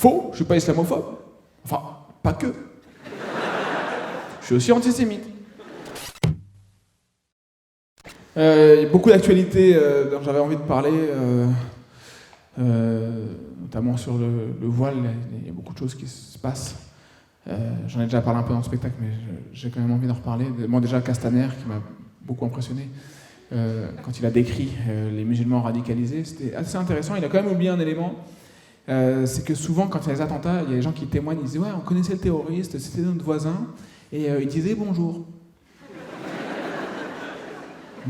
Faux, je suis pas islamophobe. Enfin, pas que. Je suis aussi antisémite. Il y a beaucoup d'actualités dont j'avais envie de parler, notamment sur le voile. Il y a beaucoup de choses qui se passent. J'en ai déjà parlé un peu dans le spectacle, mais j'ai quand même envie d'en reparler. Moi, déjà, Castaner, qui m'a beaucoup impressionné, quand il a décrit les musulmans radicalisés, c'était assez intéressant. Il a quand même oublié un élément, c'est que souvent, quand il y a les attentats, il y a des gens qui témoignent, ils disent « Ouais, on connaissait le terroriste, c'était notre voisin, et il disait bonjour ».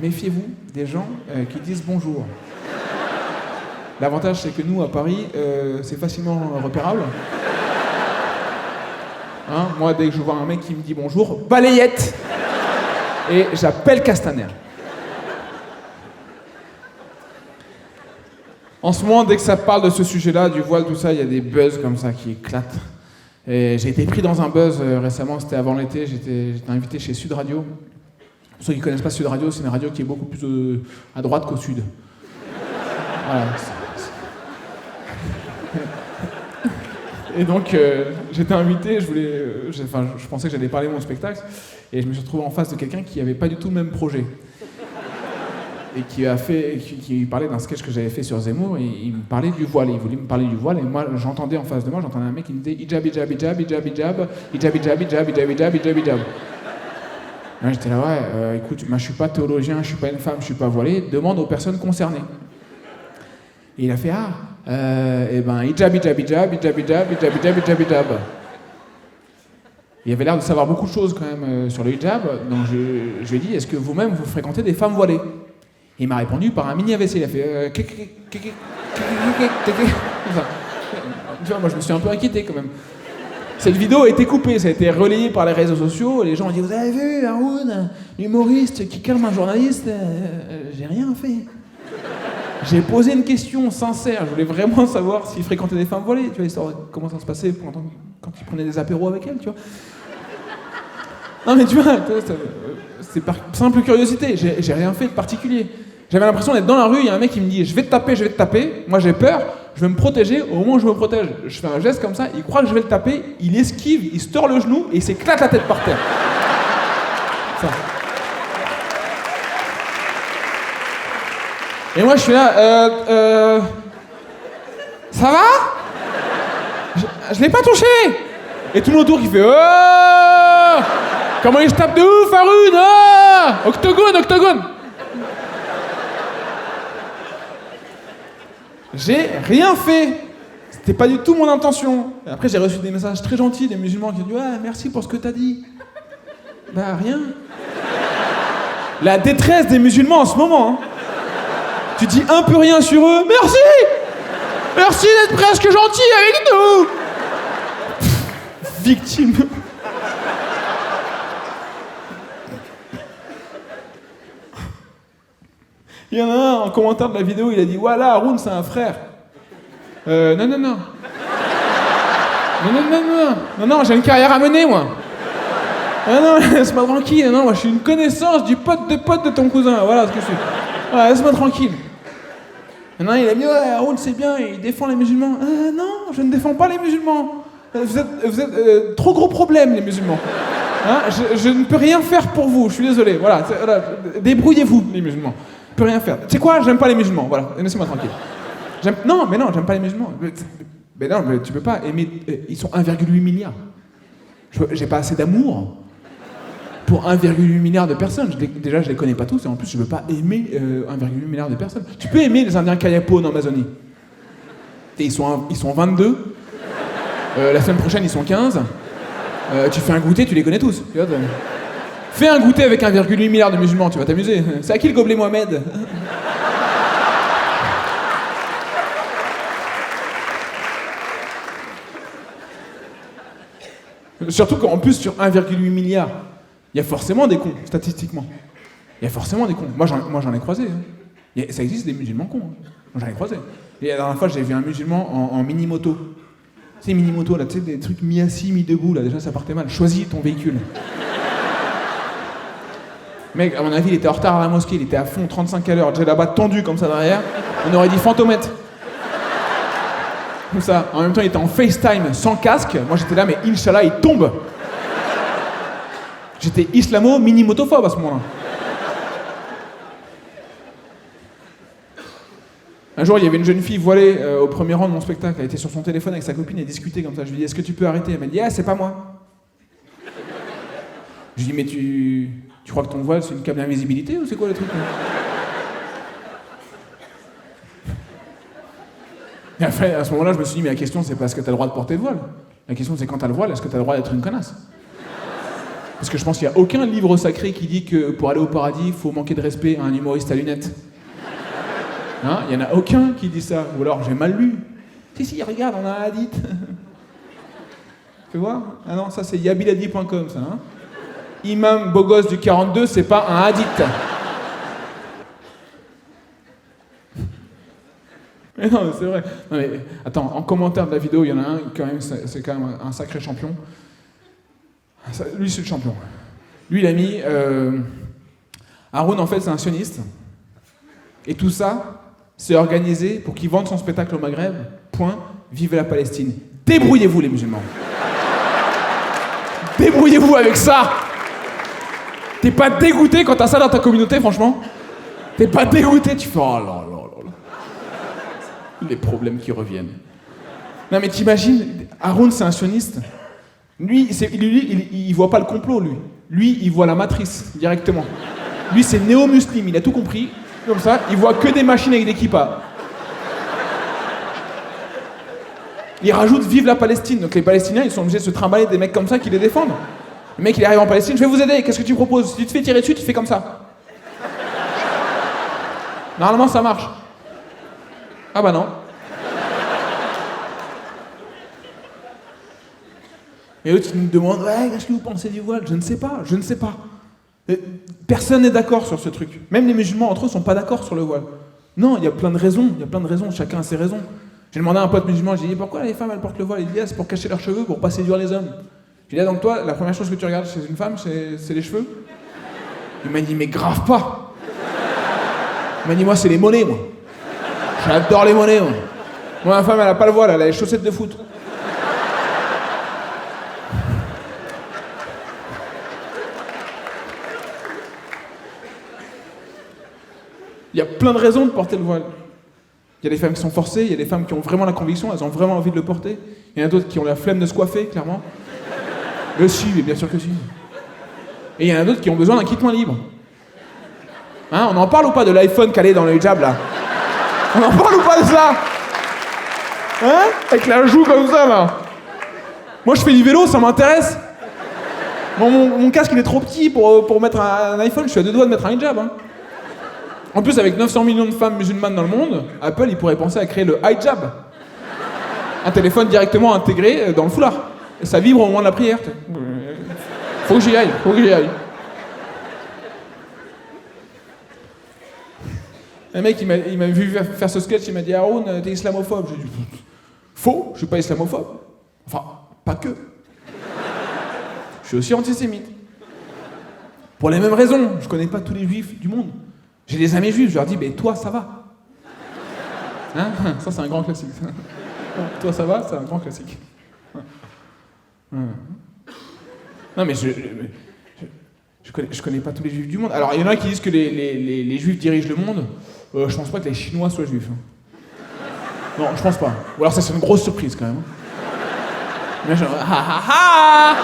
Méfiez-vous des gens qui disent bonjour. L'avantage, c'est que nous, à Paris, c'est facilement repérable. Hein, moi, dès que je vois un mec qui me dit bonjour, balayette, et j'appelle Castaner. En ce moment, dès que ça parle de ce sujet-là, du voile, tout ça, il y a des buzz comme ça qui éclatent. Et j'ai été pris dans un buzz récemment, c'était avant l'été, j'étais invité chez Sud Radio. Pour ceux qui ne connaissent pas Sud Radio, c'est une radio qui est beaucoup plus à droite qu'au sud. Voilà. Et donc, j'étais invité, je pensais que j'allais parler de mon spectacle, et je me suis retrouvé en face de quelqu'un qui n'avait pas du tout le même projet. Et qui parlait d'un sketch que j'avais fait sur Zemmour, et il me parlait du voile, il voulait me parler du voile, et moi, j'entendais en face de moi, j'entendais un mec qui me disait hijab, hijab, hijab, hijab, hijab, hijab, hijab, hijab, hijab, hijab, hijab, hijab. Et j'étais là, ouais, écoute, moi je suis pas théologien, je suis pas une femme, je suis pas voilé, demande aux personnes concernées. Et il a fait, hijab, hijab, hijab, hijab, hijab, hijab, hijab, hijab, hijab. Il avait l'air de savoir beaucoup de choses quand même sur le hijab, donc je lui ai dit, est-ce que vous-même vous fréquentez des femmes voilées? Et il m'a répondu par un mini AVC, il a fait tu vois, moi je me suis un peu inquiété quand même. Cette vidéo a été coupée, ça a été relayé par les réseaux sociaux, et les gens ont dit, vous avez vu Haroun, l'humoriste qui calme un journaliste? J'ai rien fait. J'ai posé une question sincère, je voulais vraiment savoir s'il fréquentait des femmes voilées, tu vois, histoire de comment ça se passait quand il prenait des apéros avec elles, tu vois. Non mais tu vois, c'est par simple curiosité, j'ai rien fait de particulier. J'avais l'impression d'être dans la rue, il y a un mec qui me dit je vais te taper, moi j'ai peur, je vais me protéger, au moment où je me protège, je fais un geste comme ça, il croit que je vais le taper, il esquive, il se tord le genou et il s'éclate la tête par terre. Ça. Et moi je suis là, ça va? Je l'ai pas touché! Et tout le monde autour qui fait oh! Comment il se tape de ouf, Haroun! Oh! Octogone! J'ai rien fait. C'était pas du tout mon intention. Et après, j'ai reçu des messages très gentils des musulmans qui ont dit ouais, merci pour ce que t'as dit. Bah, rien. La détresse des musulmans en ce moment. Hein. Tu dis un peu rien sur eux. Merci! Merci d'être presque gentil avec nous! Victime. Il y en a un en commentaire de la vidéo, il a dit voilà, Haroun c'est un frère. Non, j'ai une carrière à mener moi. Non, laisse-moi tranquille, non, moi je suis une connaissance du pote de ton cousin, voilà ce que je suis. Ouais, laisse-moi tranquille. Non, il a dit ouais, Haroun c'est bien, il défend les musulmans. Non, je ne défends pas les musulmans. Vous êtes trop gros problème les musulmans. Hein, je ne peux rien faire pour vous, je suis désolé, voilà débrouillez-vous les musulmans. Je peux rien faire. Tu sais quoi, j'aime pas les musulmans, voilà, laissez-moi tranquille. Non, j'aime pas les musulmans. Mais non, mais tu peux pas aimer. Ils sont 1,8 milliard. J'ai pas assez d'amour pour 1,8 milliard de personnes. Déjà, je les connais pas tous, et en plus, je veux pas aimer 1,8 milliard de personnes. Tu peux aimer les Indiens Kayapo en Amazonie. Et ils sont 22. La semaine prochaine, ils sont 15. Tu fais un goûter, tu les connais tous. Tu vois, fais un goûter avec 1,8 milliard de musulmans, tu vas t'amuser. C'est à qui le gobelet Mohamed? Surtout qu'en plus, sur 1,8 milliard, il y a forcément des cons, statistiquement. Il y a forcément des cons. Moi, j'en ai croisé. Hein. Ça existe des musulmans cons. Hein. Moi, j'en ai croisé. Et la dernière fois, j'ai vu un musulman en mini-moto. Tu sais, mini-moto, là, tu sais, des trucs mi-assis, mi-debout, là, déjà, ça partait mal. Choisis ton véhicule. Mec, à mon avis, il était en retard à la mosquée, il était à fond, 35 à l'heure, déjà là-bas tendu comme ça derrière. On aurait dit fantomètre. Comme ça. En même temps, il était en FaceTime, sans casque. Moi, j'étais là, mais Inch'Allah, il tombe. J'étais islamo-mini-motophobe à ce moment-là. Un jour, il y avait une jeune fille voilée au premier rang de mon spectacle. Elle était sur son téléphone avec sa copine et discutait comme ça. Je lui ai dit, est-ce que tu peux arrêter? Elle m'a dit, ah, c'est pas moi. Je lui ai dit, mais tu crois que ton voile, c'est une câble d'invisibilité ou c'est quoi le truc? Et après, à ce moment-là, je me suis dit, mais la question, c'est pas est-ce que t'as le droit de porter le voile. La question, c'est quand t'as le voile, est-ce que t'as le droit d'être une connasse? Parce que je pense qu'il n'y a aucun livre sacré qui dit que pour aller au paradis, il faut manquer de respect à un humoriste à lunettes. Hein? Il n'y en a aucun qui dit ça. Ou alors, j'ai mal lu. Si, regarde, on a un hadith. Tu vois? Ah non, ça c'est yabiladi.com, ça. Hein? Imam beau gosse du 42, c'est pas un hadith. Mais non, mais c'est vrai. Non, mais, attends, en commentaire de la vidéo, il y en a un, quand même, c'est quand même un sacré champion. Lui, c'est le champion. Lui, il a mis... Haroun, en fait, c'est un sioniste. Et tout ça, c'est organisé pour qu'il vende son spectacle au Maghreb. Point. Vive la Palestine. Débrouillez-vous, les musulmans. Débrouillez-vous avec ça. T'es pas dégoûté quand t'as ça dans ta communauté, franchement? T'es pas dégoûté? Tu fais oh là là là là. Les problèmes qui reviennent. Non mais t'imagines, Haroun, c'est un sioniste. Lui, il voit pas le complot, lui. Lui, il voit la matrice, directement. Lui, c'est néo-muslim, il a tout compris. Comme ça, il voit que des machines avec des kippas. Il rajoute vive la Palestine. Donc les Palestiniens, ils sont obligés de se trimballer des mecs comme ça qui les défendent. Le mec, il arrive en Palestine, je vais vous aider, qu'est-ce que tu proposes? Si tu te fais tirer dessus, tu fais comme ça. Normalement, ça marche. Ah bah non. Et l'autre, il me demande, ouais, qu'est-ce que vous pensez du voile? Je ne sais pas. Personne n'est d'accord sur ce truc. Même les musulmans entre eux sont pas d'accord sur le voile. Non, il y a plein de raisons, chacun a ses raisons. J'ai demandé à un pote musulman, j'ai dit, pourquoi les femmes elles portent le voile? Il dit, ah, c'est pour cacher leurs cheveux, pour pas séduire les hommes. J'ai dit, ah, donc toi, la première chose que tu regardes chez une femme, c'est les cheveux? Il m'a dit, mais grave pas. Il m'a dit, moi, c'est les mollets, moi. J'adore les mollets, moi. Moi, ma femme, elle a pas le voile, elle a les chaussettes de foot. Il y a plein de raisons de porter le voile. Il y a des femmes qui sont forcées, il y a des femmes qui ont vraiment la conviction, elles ont vraiment envie de le porter. Il y en a d'autres qui ont la flemme de se coiffer, clairement. Mais si, mais bien sûr que si. Et il y en a d'autres qui ont besoin d'un kit main libre. Hein, on en parle ou pas de l'iPhone calé dans le hijab, là? On en parle ou pas de ça? Hein? Avec la joue comme ça, là. Moi, je fais du vélo, ça m'intéresse. Mon casque, il est trop petit pour mettre un iPhone, je suis à 2 doigts de mettre un hijab, hein. En plus, avec 900 millions de femmes musulmanes dans le monde, Apple, il pourrait penser à créer le hijab. Un téléphone directement intégré dans le foulard. Et ça vibre au moment de la prière. Faut que j'y aille. Un mec, il m'a vu faire ce sketch, il m'a dit, Haroun, t'es islamophobe. J'ai dit, faux, je suis pas islamophobe. Enfin, pas que. Je suis aussi antisémite. Pour les mêmes raisons, je connais pas tous les juifs du monde. J'ai des amis juifs, je leur dis, mais toi, ça va. Hein? Ça, c'est un grand classique. Toi, ça va, c'est un grand classique. Non, mais je connais pas tous les juifs du monde. Alors, il y en a qui disent que les juifs dirigent le monde. Je pense pas que les Chinois soient juifs. Non, je pense pas. Ou alors, ça, c'est une grosse surprise, quand même. Mais genre, ha ha ha!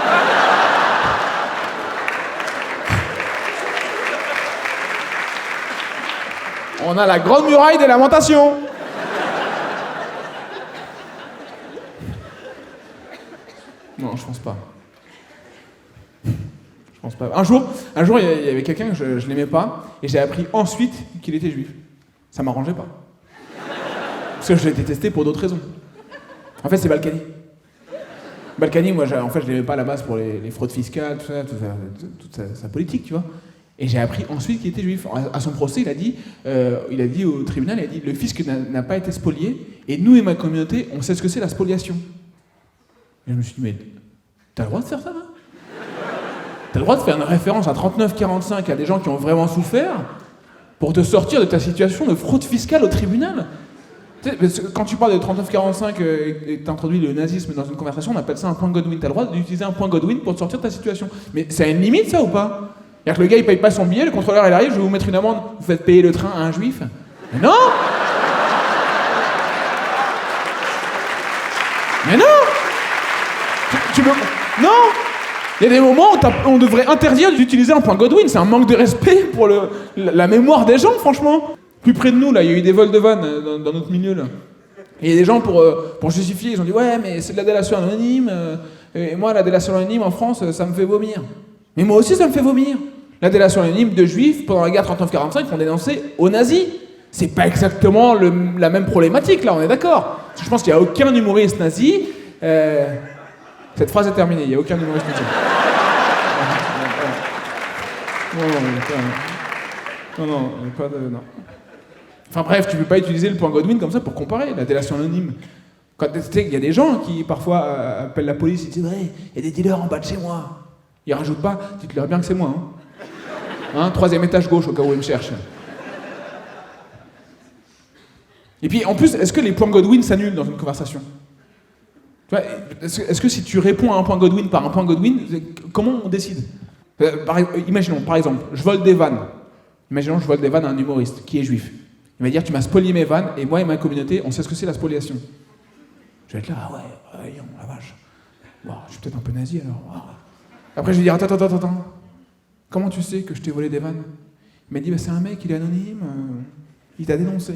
On a la grande muraille des lamentations. Non, je pense pas. Un jour, il y avait quelqu'un que je n'aimais pas, et j'ai appris ensuite qu'il était juif. Ça m'arrangeait pas. Parce que je l'ai détesté pour d'autres raisons. En fait, c'est Balkany. Balkany, moi, en fait, je l'aimais pas à la base pour les fraudes fiscales, toute sa politique, tu vois. Et j'ai appris ensuite qu'il était juif. À son procès, il a dit au tribunal, le fisc n'a pas été spolié, et nous et ma communauté, on sait ce que c'est la spoliation. Et je me suis dit, mais t'as le droit de faire ça, hein? T'as le droit de faire une référence à 39-45 à des gens qui ont vraiment souffert pour te sortir de ta situation de fraude fiscale au tribunal? Tu sais, parce que quand tu parles de 39-45 et que t'introduis le nazisme dans une conversation, on appelle ça un point Godwin. T'as le droit d'utiliser un point Godwin pour te sortir de ta situation. Mais ça a une limite, ça, ou pas? C'est-à-dire que le gars, il paye pas son billet, le contrôleur, il arrive, je vais vous mettre une amende, vous faites payer le train à un juif. Mais non! Mais non! Tu peux... Non! Il y a des moments où on devrait interdire d'utiliser un point Godwin. C'est un manque de respect pour la mémoire des gens, franchement. Plus près de nous, là, il y a eu des vols de vannes dans notre milieu, là. Et il y a des gens, pour justifier, ils ont dit « Ouais, mais c'est de la délation anonyme. Et moi, la délation anonyme, en France, ça me fait vomir. » Mais moi aussi, ça me fait vomir. La délation anonyme de juifs, pendant la guerre 39-45, qu'on dénonçait aux nazis. C'est pas exactement la même problématique, là, on est d'accord. Je pense qu'il n'y a aucun humoriste nazi... Cette phrase est terminée, il n'y a aucun humoriste nazi. Non, pas de... Non. Enfin bref, tu peux pas utiliser le point Godwin comme ça pour comparer la délation anonyme. Quand tu sais, il y a des gens qui parfois appellent la police et disent « Ouais, il y a des dealers en bas de chez moi ». Ils rajoutent pas, dites-leur bien que c'est moi. Hein, 3e étage gauche au cas où ils me cherchent. Et puis en plus, est-ce que les points Godwin s'annulent dans une conversation? Tu vois, est-ce que si tu réponds à un point Godwin par un point Godwin, comment on décide? Imaginons, par exemple, je vole des vannes. Imaginons, je vole des vannes à un humoriste qui est juif. Il va dire, tu m'as spolié mes vannes, et moi et ma communauté, on sait ce que c'est la spoliation. Je vais être là, ah ouais, la vache. Bon, je suis peut-être un peu nazi alors. Après, je vais dire, attends. Comment tu sais que je t'ai volé des vannes? Il m'a dit, bah, c'est un mec, il est anonyme, il t'a dénoncé.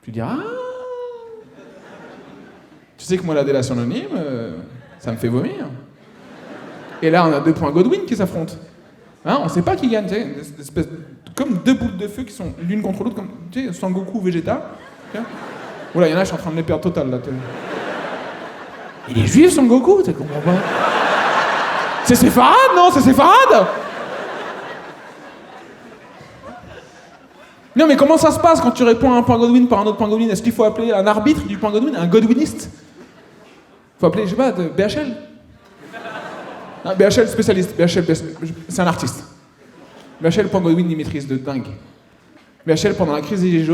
Je vais dire, ah. Tu sais que moi, la délation anonyme, ça me fait vomir. Et là, on a 2 points Godwin qui s'affrontent. Hein, on sait pas qui gagne, tu sais, comme 2 boules de feu qui sont l'une contre l'autre, comme, tu sais, Sangoku Vegeta. Oula, il y en a, je suis en train de les perdre total, là. Il est juif, Sangoku, tu comprends pas? C'est séfarade, non? C'est séfarade? Non, mais comment ça se passe quand tu réponds à un point Godwin par un autre point Godwin? Est-ce qu'il faut appeler un arbitre du point Godwin, un Godwiniste? Faut appeler, je sais pas, de BHL? Ah, BHL spécialiste, c'est un artiste. BHL, point Godwin, il maîtrise de dingue. BHL, pendant la crise des gilets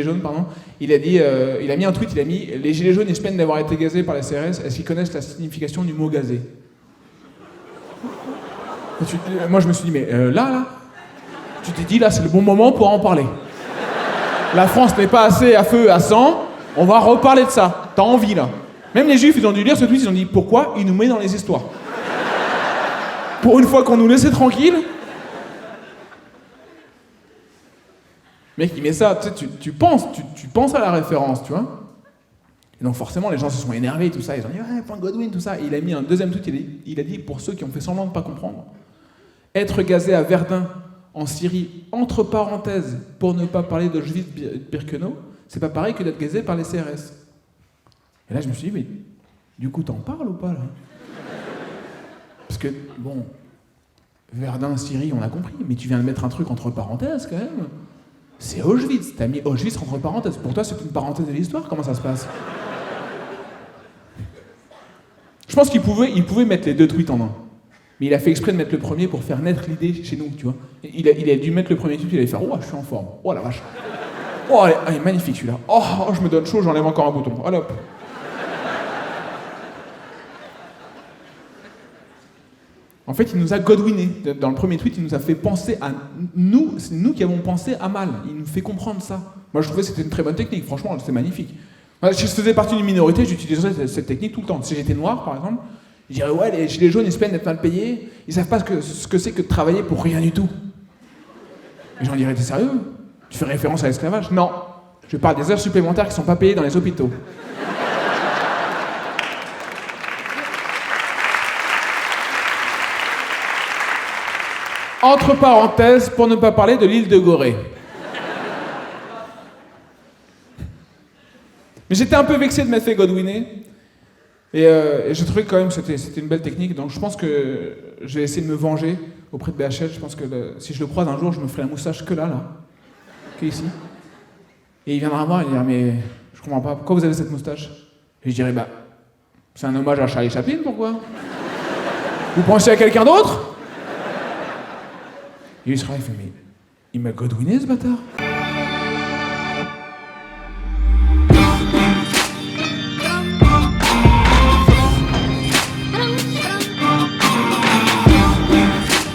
jaunes, il a mis un tweet, il a mis « Les gilets jaunes, ils se plaignent d'avoir été gazés par les CRS, est-ce qu'ils connaissent la signification du mot gazé ?» Moi, je me suis dit, mais là, tu t'es dit, là, c'est le bon moment pour en parler. La France n'est pas assez à feu, à sang, on va reparler de ça. T'as envie, là. Même les juifs, ils ont dû lire ce tweet, ils ont dit, pourquoi il nous met dans les histoires? Pour une fois qu'on nous laissait tranquille. Mec, il met ça, tu penses à la référence, tu vois. Et donc forcément, les gens se sont énervés, tout ça, ils ont dit, ouais, point Godwin, tout ça. Et il a mis un 2e tweet, il a dit, pour ceux qui ont fait semblant de ne pas comprendre, être gazé à Verdun, en Syrie, entre parenthèses, pour ne pas parler d'Auschwitz-Birkenau, c'est pas pareil que d'être gazé par les CRS. Et là, je me suis dit, mais du coup, t'en parles ou pas, là? Parce que, bon, Verdun, Syrie, on a compris, mais tu viens de mettre un truc entre parenthèses, quand même. C'est Auschwitz, t'as mis Auschwitz entre parenthèses. Pour toi, c'est une parenthèse de l'histoire, comment ça se passe? Je pense qu'il pouvait mettre les 2 tweets en un. Mais il a fait exprès de mettre le premier pour faire naître l'idée chez nous, tu vois. Il a dû mettre le premier tweet, il allait faire « Oh, je suis en forme. Oh, la vache. Oh, il est magnifique, celui-là. Oh, je me donne chaud, j'enlève encore un bouton. Allez, hop. » En fait, il nous a godwiné. Dans le premier tweet, il nous a fait penser à nous. C'est nous qui avons pensé à mal. Il nous fait comprendre ça. Moi, je trouvais que c'était une très bonne technique. Franchement, c'était magnifique. Moi, si je faisais partie d'une minorité, j'utiliserais cette technique tout le temps. Si j'étais noir, par exemple, je dirais, ouais, les gilets jaunes, ils se plaignent d'être mal payés. Ils savent pas ce que c'est que de travailler pour rien du tout. Les gens diraient, t'es sérieux? Tu fais référence à l'esclavage? Non. Je parle des heures supplémentaires qui sont pas payées dans les hôpitaux. Entre parenthèses, pour ne pas parler de l'île de Gorée. Mais j'étais un peu vexé de m'être fait godwiner. Et je trouvais quand même que c'était une belle technique. Donc je pense que je vais essayer de me venger auprès de BHL. Je pense que si je le croise un jour, je me ferai la moustache que là. Que ici. Et il viendra voir et il dira, mais je comprends pas, pourquoi vous avez cette moustache? Et je dirais, bah, c'est un hommage à Charlie Chaplin, pourquoi? Vous pensez à quelqu'un d'autre? Et il sera, il fait, mais il m'a godwiné ce bâtard.